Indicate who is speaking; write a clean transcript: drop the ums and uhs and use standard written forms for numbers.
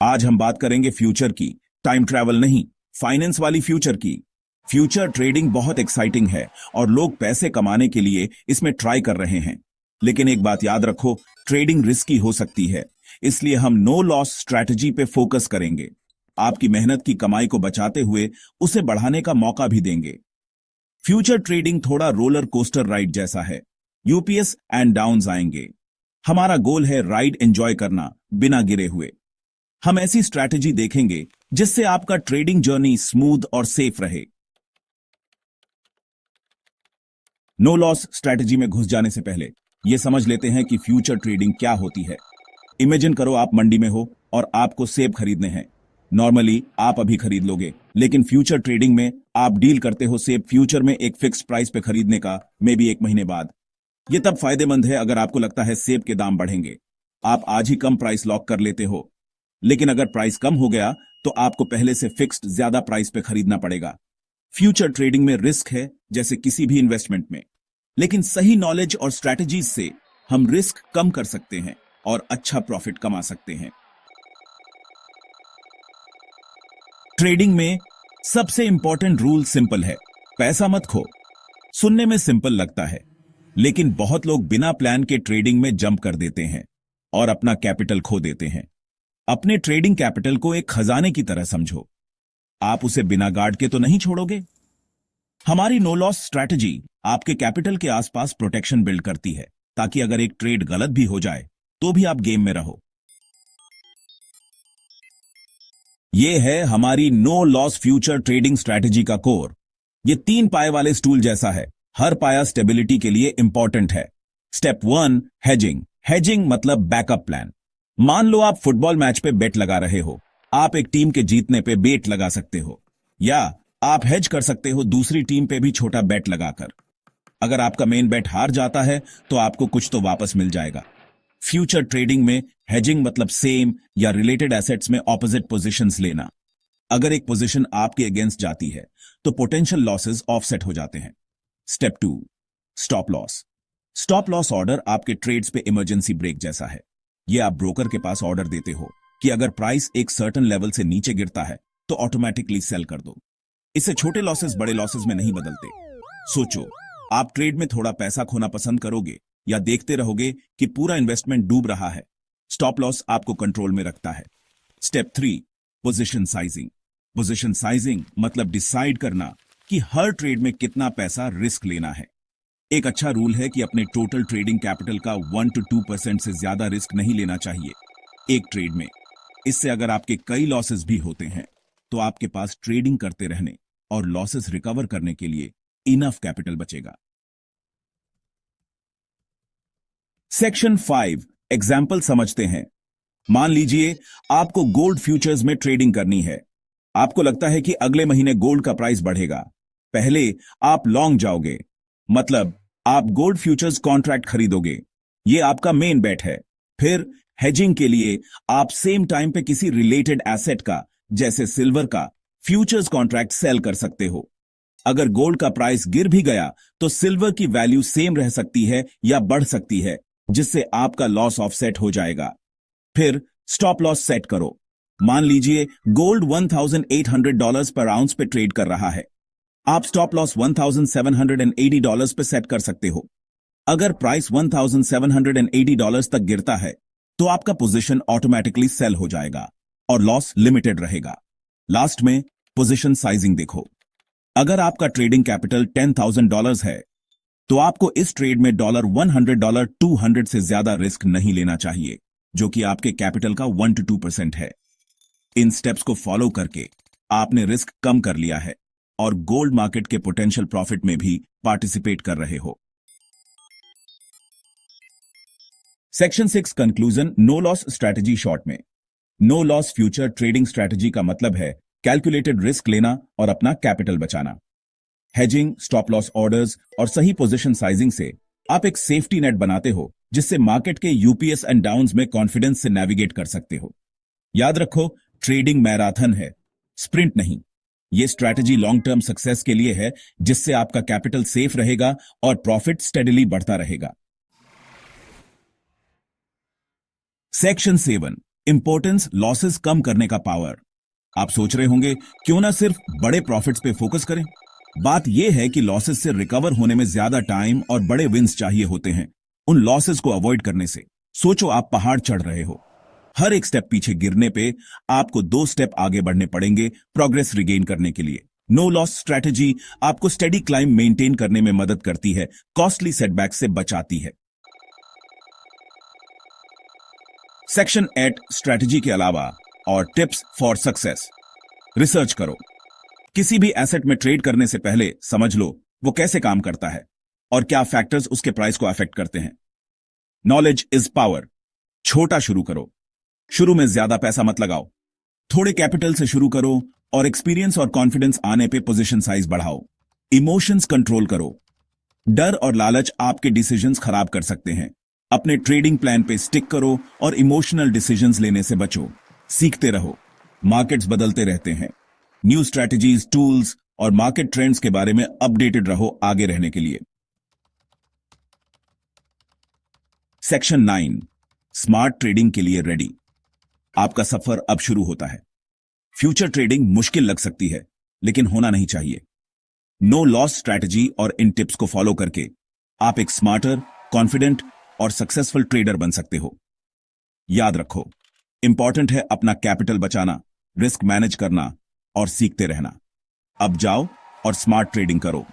Speaker 1: आज हम बात करेंगे फ्यूचर की, टाइम ट्रैवल नहीं, फाइनेंस वाली फ्यूचर की। फ्यूचर ट्रेडिंग बहुत एक्साइटिंग है और लोग पैसे कमाने के लिए इसमें ट्राई कर रहे हैं। लेकिन एक बात याद रखो, ट्रेडिंग रिस्की हो सकती है, इसलिए हम नो लॉस स्ट्रैटेजी पे फोकस करेंगे। आपकी मेहनत की कमाई को बचाते हुए उसे बढ़ाने का मौका भी देंगे। फ्यूचर ट्रेडिंग थोड़ा रोलर कोस्टर राइड जैसा है, यूपीएस एंड डाउन्स आएंगे। हमारा गोल है राइड एंजॉय करना बिना गिरे हुए। हम ऐसी स्ट्रैटेजी देखेंगे जिससे आपका ट्रेडिंग जर्नी स्मूथ और सेफ रहे। नो लॉस स्ट्रैटेजी में घुस जाने से पहले यह समझ लेते हैं कि फ्यूचर ट्रेडिंग क्या होती है। इमेजिन करो आप मंडी में हो और आपको सेब खरीदने हैं। नॉर्मली आप अभी खरीद लोगे, लेकिन फ्यूचर ट्रेडिंग में आप डील करते हो सेब फ्यूचर में एक फिक्स प्राइस पे खरीदने का, मे बी 1 महीने बाद। यह तब फायदेमंद है अगर आपको लगता है सेब के दाम बढ़ेंगे। आप आज ही कम प्राइस लॉक कर लेते हो, लेकिन अगर प्राइस कम हो गया तो आपको पहले से फिक्स्ड ज्यादा प्राइस पे खरीदना पड़ेगा। फ्यूचर ट्रेडिंग में रिस्क है जैसे किसी भी इन्वेस्टमेंट में, लेकिन सही नॉलेज और स्ट्रैटेजीज से हम रिस्क कम कर सकते हैं और अच्छा प्रॉफिट कमा सकते हैं। ट्रेडिंग में सबसे इंपॉर्टेंट रूल सिंपल है, पैसा मत खो। सुनने में सिंपल लगता है, लेकिन बहुत लोग बिना प्लान के ट्रेडिंग में जंप कर देते हैं और अपना कैपिटल खो देते हैं। अपने ट्रेडिंग कैपिटल को एक खजाने की तरह समझो, आप उसे बिना गार्ड के तो नहीं छोड़ोगे। हमारी नो लॉस स्ट्रैटेजी आपके कैपिटल के आसपास प्रोटेक्शन बिल्ड करती है, ताकि अगर एक ट्रेड गलत भी हो जाए तो भी आप गेम में रहो। यह है हमारी no loss future trading strategy का कोर। यह 3 पाए वाले स्टूल जैसा है, हर पाया स्टेबिलिटी के लिए इंपॉर्टेंट है। Step 1, hedging. हेजिंग मतलब बैकअप प्लान। मान लो आप फुटबॉल मैच पे बेट लगा रहे हो, आप एक टीम के जीतने पे बेट लगा सकते हो, या आप हेज कर सकते हो दूसरी टीम पे भी छोटा बेट लगाकर। अगर आपका मेन बेट हार जाता है तो आपको कुछ तो वापस मिल जाएगा। फ्यूचर ट्रेडिंग में हेजिंग मतलब सेम या रिलेटेड एसेट्स में ऑपोजिट पोजीशंस लेना। अगर एक पोजीशन आपके अगेंस्ट जाती है तो पोटेंशियल लॉसेस ऑफसेट हो जाते हैं। Step 2, stop loss. Stop loss order आपके ट्रेड्स पे इमरजेंसी ब्रेक जैसा है। यह आप ब्रोकर के पास ऑर्डर देते हो कि अगर प्राइस एक सर्टेन लेवल से नीचे गिरता है तो ऑटोमेटिकली सेल कर दो। इससे छोटे लॉसेस बड़े लॉसेस में नहीं बदलते। सोचो, आप ट्रेड में थोड़ा पैसा खोना पसंद करोगे या देखते रहोगे कि पूरा इन्वेस्टमेंट डूब रहा है। स्टॉप लॉस आपको कंट्रोल में रखता है। Step 3, position sizing. Position sizing मतलब डिसाइड करना कि हर ट्रेड में कितना पैसा रिस्क लेना है। एक अच्छा रूल है कि अपने टोटल ट्रेडिंग कैपिटल का 1 to 2% से ज्यादा रिस्क नहीं लेना चाहिए एक ट्रेड में। इससे अगर आपके कई लॉसेस भी होते हैं तो आपके पास ट्रेडिंग करते रहने और लॉसेस रिकवर करने के लिए इनफ कैपिटल बचेगा। सेक्शन 5, एग्जाम्पल समझते हैं। मान लीजिए आपको गोल्ड फ्यूचर्स में ट्रेडिंग करनी है। आपको लगता है कि अगले महीने गोल्ड का प्राइस बढ़ेगा। पहले आप लॉन्ग जाओगे, मतलब आप गोल्ड फ्यूचर्स कॉन्ट्रैक्ट खरीदोगे। यह आपका मेन बेट है। फिर हेजिंग के लिए आप सेम टाइम पे किसी रिलेटेड एसेट का, जैसे सिल्वर का, फ्यूचर्स कॉन्ट्रैक्ट सेल कर सकते हो। अगर गोल्ड का प्राइस गिर भी गया तो सिल्वर की वैल्यू सेम रह सकती है या बढ़ सकती है, जिससे आपका लॉस ऑफसेट हो जाएगा। फिर स्टॉप लॉस सेट करो। मान लीजिए गोल्ड $1,800 पर आउंस पे ट्रेड कर रहा है। आप स्टॉप लॉस $1,780 पे सेट कर सकते हो। अगर प्राइस $1,780 तक गिरता है तो आपका पोजीशन ऑटोमेटिकली सेल हो जाएगा और लॉस लिमिटेड रहेगा। लास्ट में पोजीशन साइजिंग देखो। अगर आपका ट्रेडिंग कैपिटल $10,000 है तो आपको इस ट्रेड में $100, $200 से ज्यादा रिस्क नहीं लेना चाहिए, जो कि आपके कैपिटल का 1 to 2% है। इन स्टेप्स को फॉलो करके आपने रिस्क कम कर लिया है और गोल्ड मार्केट के पोटेंशियल प्रॉफिट में भी पार्टिसिपेट कर रहे हो। Section 6, conclusion, no loss strategy short में। No loss future trading strategy का मतलब है कैलकुलेटेड रिस्क लेना और अपना कैपिटल बचाना। हेजिंग, स्टॉप लॉस ऑर्डर्स और सही पोजीशन साइजिंग से आप एक सेफ्टी नेट बनाते हो, जिससे मार्केट के यूपीएस एंड डाउन्स में कॉन्फिडेंस से नेविगेट कर सकते हो। याद रखो, ट्रेडिंग मैराथन है, स्प्रिंट नहीं। यह स्ट्रैटेजी लॉन्ग टर्म सक्सेस के लिए है, जिससे आपका कैपिटल सेफ रहेगा और प्रॉफिट स्टेडिली बढ़ता रहेगा। सेक्शन 7, इंपॉर्टेंस लॉसेस कम करने का पावर। आप सोच रहे होंगे क्यों ना सिर्फ बड़े प्रॉफिट्स पे फोकस करें। बात यह है कि लॉसेस से रिकवर होने में ज्यादा टाइम और बड़े विंस चाहिए होते हैं। उन लॉसेस को अवॉइड करने से सोचो आप पहाड़ चढ़ रहे हो। हर एक स्टेप पीछे गिरने पे आपको 2 स्टेप आगे बढ़ने पड़ेंगे प्रोग्रेस रिगेन करने के लिए। नो लॉस स्ट्रैटेजी आपको स्टेडी क्लाइंब मेंटेन करने में मदद करती है, कॉस्टली सेटबैक से बचाती है। सेक्शन 8 स्ट्रैटेजी के अलावा और टिप्स फॉर सक्सेस। रिसर्च करो। किसी भी एसेट में ट्रेड करने से पहले समझ लो वो कैसे काम करता है और क्या फैक्टर्स उसके प्राइस को अफेक्ट करते हैं। Knowledge is power. छोटा शुरू करो। शुरू में ज्यादा पैसा मत लगाओ। थोड़े कैपिटल से शुरू करो और एक्सपीरियंस और कॉन्फिडेंस आने पे पोजीशन साइज बढ़ाओ। इमोशंस कंट्रोल करो। डर और लालच आपके डिसीजंस खराब कर सकते हैं। अपने ट्रेडिंग प्लान पे स्टिक करो और इमोशनल डिसीजंस लेने से बचो। सीखते रहो। मार्केट्स बदलते रहते हैं। न्यू स्ट्रैटेजीज, टूल्स और मार्केट ट्रेंड्स के बारे में अपडेटेड रहो आगे रहने के लिए। सेक्शन 9 स्मार्ट ट्रेडिंग के लिए रेडी। आपका सफर अब शुरू होता है। फ्यूचर ट्रेडिंग मुश्किल लग सकती है, लेकिन होना नहीं चाहिए। नो लॉस स्ट्रैटेजी और इन टिप्स को फॉलो करके आप एक स्मार्टर, कॉन्फिडेंट और सक्सेसफुल ट्रेडर बन सकते हो। याद रखो, इंपॉर्टेंट है अपना कैपिटल बचाना, रिस्क मैनेज करना और सीखते रहना। अब जाओ और स्मार्ट ट्रेडिंग करो।